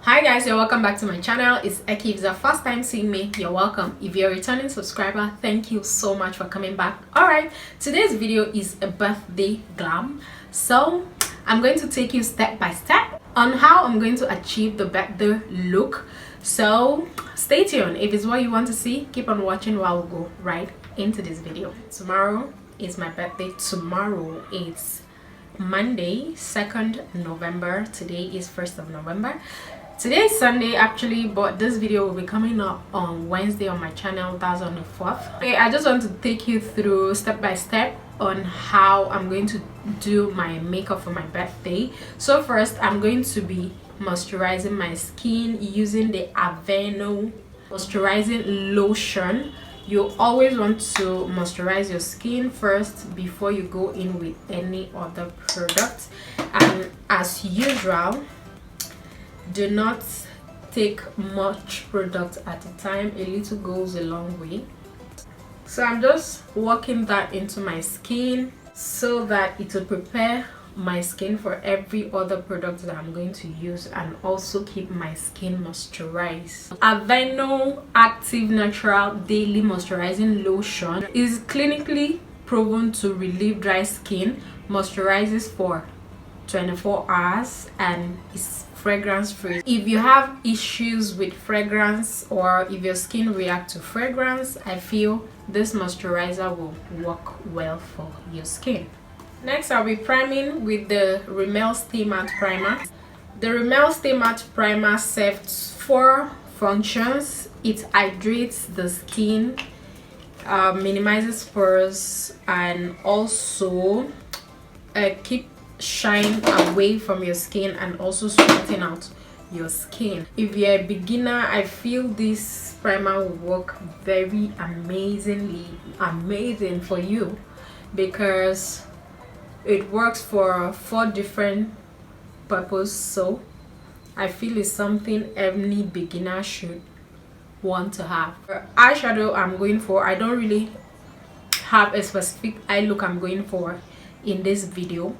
Hi guys, you're welcome back to my channel. It's Eki. If it's the first time seeing me, you're welcome. If you're a returning subscriber, thank you so much for coming back. Alright, today's video is a birthday glam, so I'm going to take you step by step on how I'm going to achieve the birthday look. So stay tuned. If it's what you want to see, keep on watching while we go right into this video. Tomorrow is my birthday. Tomorrow is Monday, 2nd November. Today is 1st of November. Today is Sunday actually, but this video will be coming up on Wednesday on my channel. That's on the 4th. Okay, I just want to take you through step by step on how I'm going to do my makeup for my birthday. So first, I'm going to be moisturizing my skin using the ANovember moisturizing lotion. You always want to moisturize your skin first before you go in with any other product, and as usual, do not take much product at a time. A little goes a long way. So I'm just working that into my skin so that it will prepare my skin for every other product that I'm going to use and also keep my skin moisturized. ANovember Active Natural Daily Moisturizing Lotion is clinically proven to relieve dry skin, moisturizes for 24 hours, and is fragrance free. If you have issues with fragrance or if your skin reacts to fragrance, I feel this moisturizer will work well for your skin. Next, I'll be priming with the Rimmel Stay Matte Primer. The Rimmel Stay Matte Primer serves 4 functions. It hydrates the skin, minimizes pores, and also keep shine away from your skin and also straighten out your skin. If you're a beginner, I feel this primer will work very amazing for you because it works for 4 different purposes. So I feel it's something any beginner should want to have. For eyeshadow I'm going for, I don't really have a specific eye look I'm going for in this video,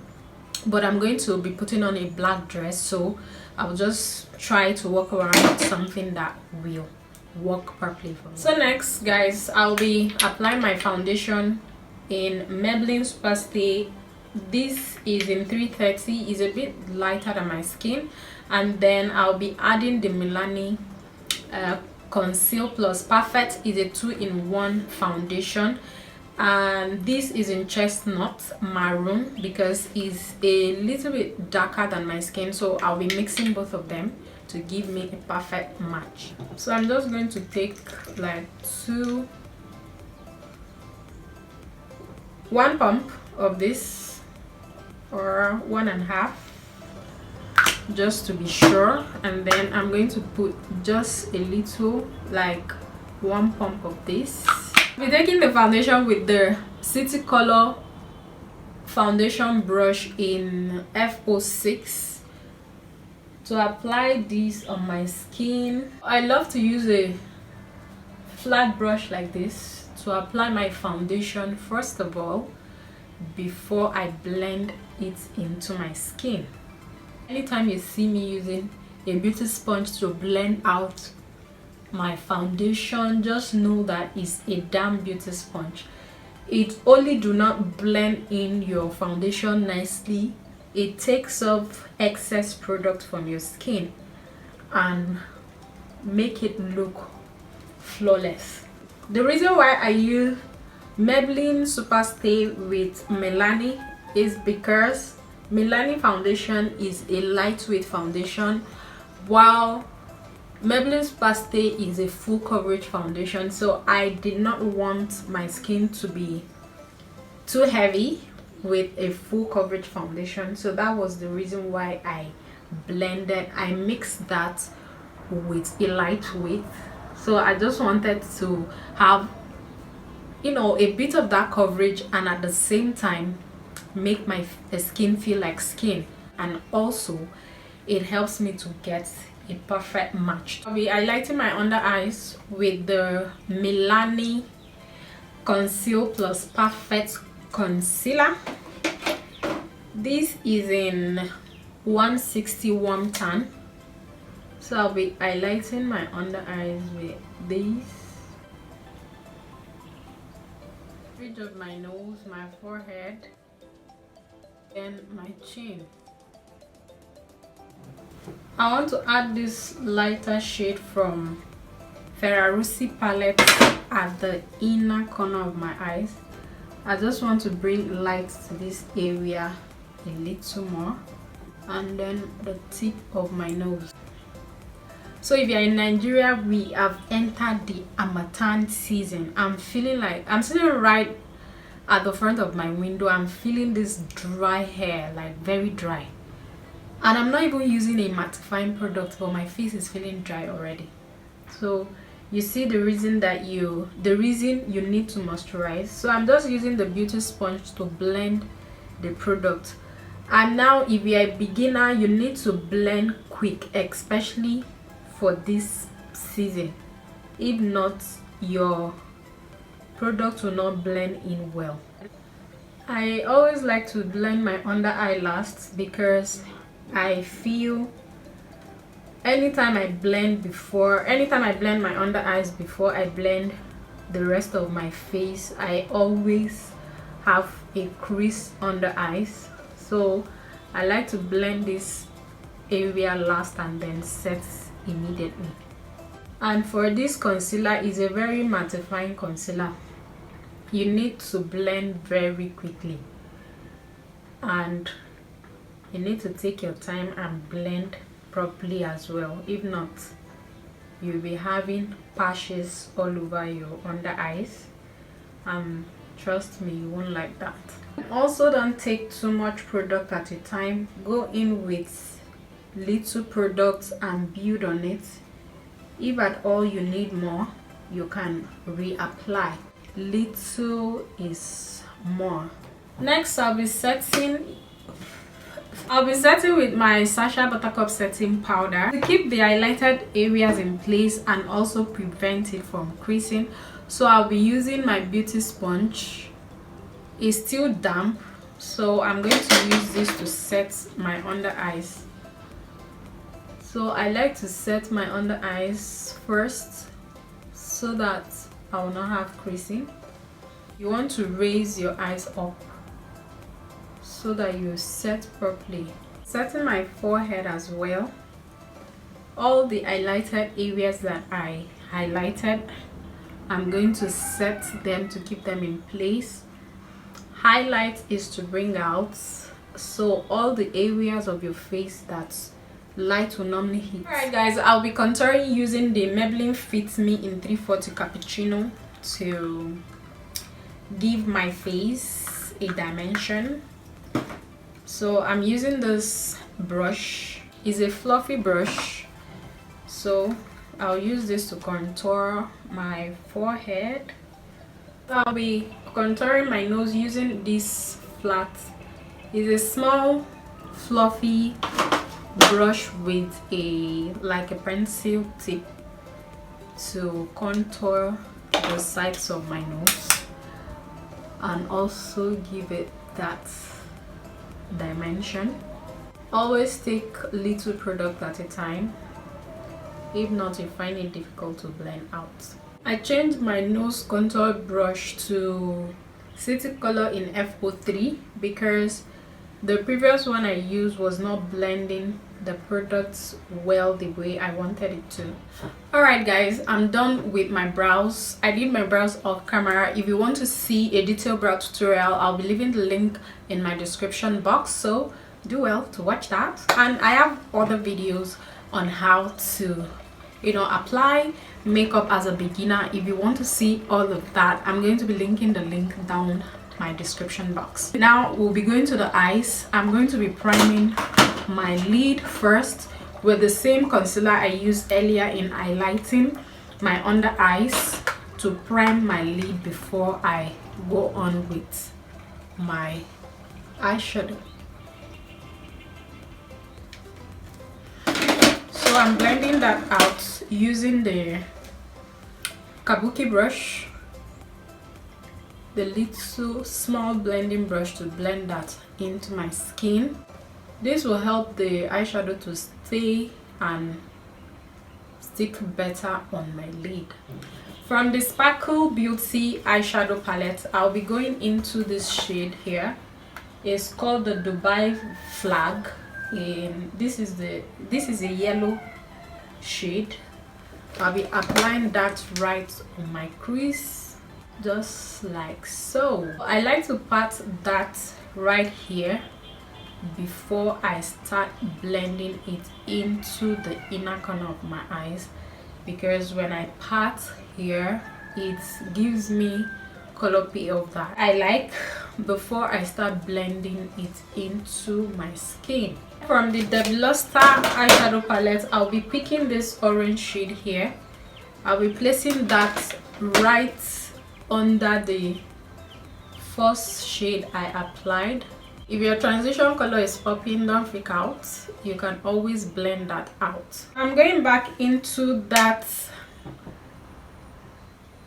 but I'm going to be putting on a black dress, so I'll just try to work around with something that will work properly for me. So next guys, I'll be applying my foundation in Maybelline Superstay. This is in 330, is a bit lighter than my skin, and then I'll be adding the Milani Conceal Plus Perfect. Is a 2-in-1 foundation, and this is in chestnut maroon because it's a little bit darker than my skin, so I'll be mixing both of them to give me a perfect match. So I'm just going to take like 1 pump of this or 1.5 just to be sure, and then I'm going to put just a little, like 1 pump of this. I'll be taking the foundation with the City Color foundation brush in F06 to apply this on my skin. I love to use a flat brush like this to apply my foundation first of all before I blend it into my skin. Anytime you see me using a beauty sponge to blend out my foundation, just know that it's a damn beauty sponge. It only do not blend in your foundation nicely, it takes off excess product from your skin and make it look flawless. The reason why I use Maybelline Superstay with Milani is because Milani foundation is a lightweight foundation, while Maybelline Superstay is a full coverage foundation. So I did not want my skin to be too heavy with a full coverage foundation, so that was the reason why I mixed that with a lightweight. So I just wanted to have, you know, a bit of that coverage and at the same time make my skin feel like skin, and also it helps me to get a perfect match. I'll be highlighting my under eyes with the Milani Conceal Plus Perfect Concealer. This is in 160 warm tan, So I'll be highlighting my under eyes with these. Bridge of my nose, my forehead, and my chin. I want to add this lighter shade from Ferrarusi palette at the inner corner of my eyes. I just want to bring light to this area a little more, and then the tip of my nose. So if you're in Nigeria, we have entered the Harmattan season. I'm feeling like I'm sitting right at the front of my window. I'm feeling this dry hair, like very dry, and I'm not even using a mattifying product, but my face is feeling dry already. So you see the reason you need to moisturize. So I'm just using the beauty sponge to blend the product. And now if you're a beginner, you need to blend quick, especially for this season. If not, your product will not blend in well. I always like to blend my under eye last, because I feel anytime I blend my under eyes before I blend the rest of my face, I always have a crease under eyes. So I like to blend this area last and then set immediately. And for this concealer, is a very mattifying concealer. You need to blend very quickly, and you need to take your time and blend properly as well. If not, you'll be having patches all over your under eyes, trust me, you won't like that. Also, don't take too much product at a time. Go in with little products and build on it. If at all you need more, you can reapply. Little is more. Next, I'll be setting with my Sacha Buttercup setting powder to keep the highlighted areas in place and also prevent it from creasing. So I'll be using my beauty sponge. It's still damp, so I'm going to use this to set my under eyes. So I like to set my under eyes first so that I will not have creasing. You want to raise your eyes up so that you set properly. Setting my forehead as well. All the highlighted areas that I highlighted, I'm going to set them to keep them in place. Highlight is to bring out, so all the areas of your face that light will normally hit. Alright guys, I'll be contouring using the Maybelline Fit Me in 340 Cappuccino to give my face a dimension. So I'm using this brush. It's a fluffy brush, so I'll use this to contour my forehead. I'll be contouring my nose using this flat. It's a small fluffy brush with like a pencil tip to contour the sides of my nose and also give it that dimension. Always take little product at a time. If not, you find it difficult to blend out. I changed my nose contour brush to City Color in F03 because the previous one I used was not blending the products well the way I wanted it to. Alright guys, I'm done with my brows. I did my brows off camera. If you want to see a detailed brow tutorial, I'll be leaving the link in my description box, so do well to watch that. And I have other videos on how to apply makeup as a beginner. If you want to see all of that, I'm going to be linking the link down my description box. Now we'll be going to the eyes. I'm going to be priming my lid first with the same concealer I used earlier in highlighting my under eyes to prime my lid before I go on with my eyeshadow. So I'm blending that out using the kabuki brush, the little small blending brush, to blend that into my skin. This will help the eyeshadow to stay and stick better on my lid. From the Sparkle Beauty eyeshadow palette, I'll be going into this shade here. It's called the Dubai Flag. This is a yellow shade. I'll be applying that right on my crease, just like so. I like to pat that right here before I start blending it into the inner corner of my eyes, because when I pat here it gives me color payoff that I like before I start blending it into my skin. From the Debiluster eyeshadow palette, I'll be picking this orange shade here. I'll be placing that right under the first shade I applied. If your transition color is popping, don't freak out. You can always blend that out. I'm going back into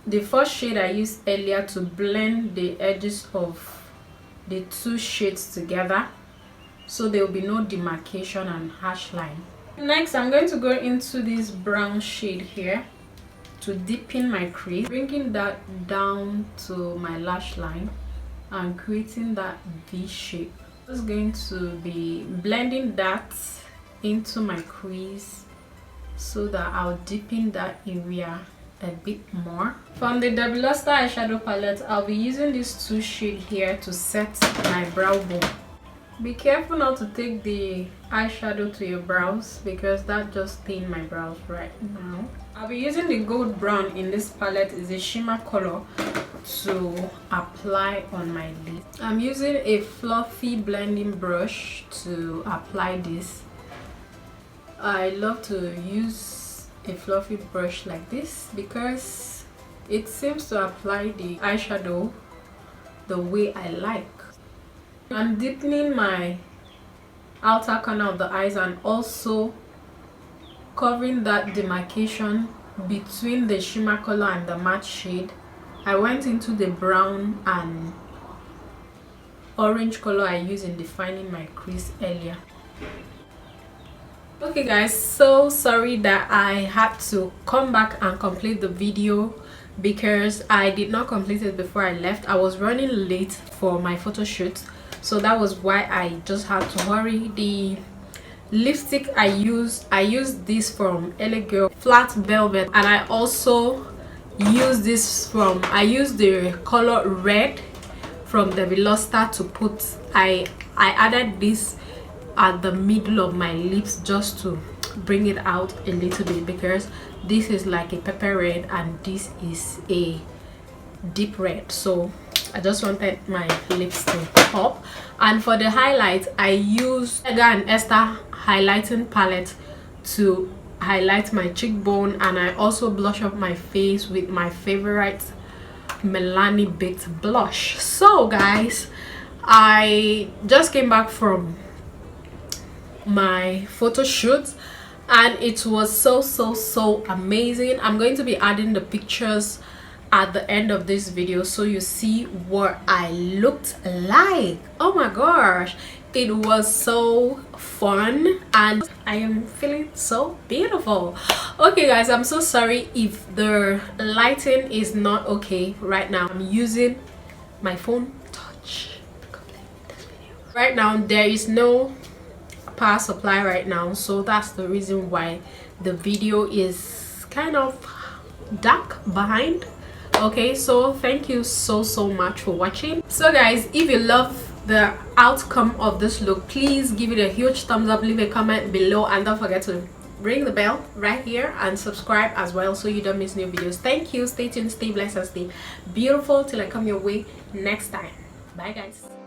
the first shade I used earlier to blend the edges of the two shades together, so there will be no demarcation and harsh line. Next, I'm going to go into this brown shade here to deepen my crease, bringing that down to my lash line and creating that V shape. I'm just going to be blending that into my crease so that I'll deepen that area a bit more. From the Debiluster eyeshadow palette, I'll be using this two shade here to set my brow bone. Be careful not to take the eyeshadow to your brows, because that just stained my brows right now. I'll be using the gold brown in this palette. Is a shimmer color to apply on my lid. I'm using a fluffy blending brush to apply this. I love to use a fluffy brush like this because it seems to apply the eyeshadow the way I like. I'm deepening my outer corner of the eyes and also covering that demarcation between the shimmer color and the matte shade. I went into the brown and orange color I used in defining my crease earlier. Okay guys, so sorry that I had to come back and complete the video because I did not complete it before I left. I was running late for my photo shoot, so that was why I just had to hurry. The lipstick I used this from LA Girl Flat Velvet, and I also used this from, I used the color red from the Debiluster to put, I added this at the middle of my lips just to bring it out a little bit, because this is like a pepper red and this is a deep red, so I just wanted my lips to pop. And for the highlight, I used Edgar and Esther highlighting palette to highlight my cheekbone, and I also blush up my face with my favorite Milani Baked blush. So guys, I just came back from my photo shoot and it was so amazing. I'm going to be adding the pictures at the end of this video so you see what I looked like. Oh my gosh, it was so fun and I am feeling so beautiful. Okay guys, I'm so sorry if the lighting is not okay right now. I'm using my phone touch to complete this video. Right now there is no power supply right now, so that's the reason why the video is kind of dark behind. Okay, so thank you so much for watching. So guys, if you love the outcome of this look, please give it a huge thumbs up, leave a comment below, and don't forget to ring the bell right here and subscribe as well so you don't miss new videos. Thank you, stay tuned, stay blessed, and stay beautiful till I come your way next time. Bye guys.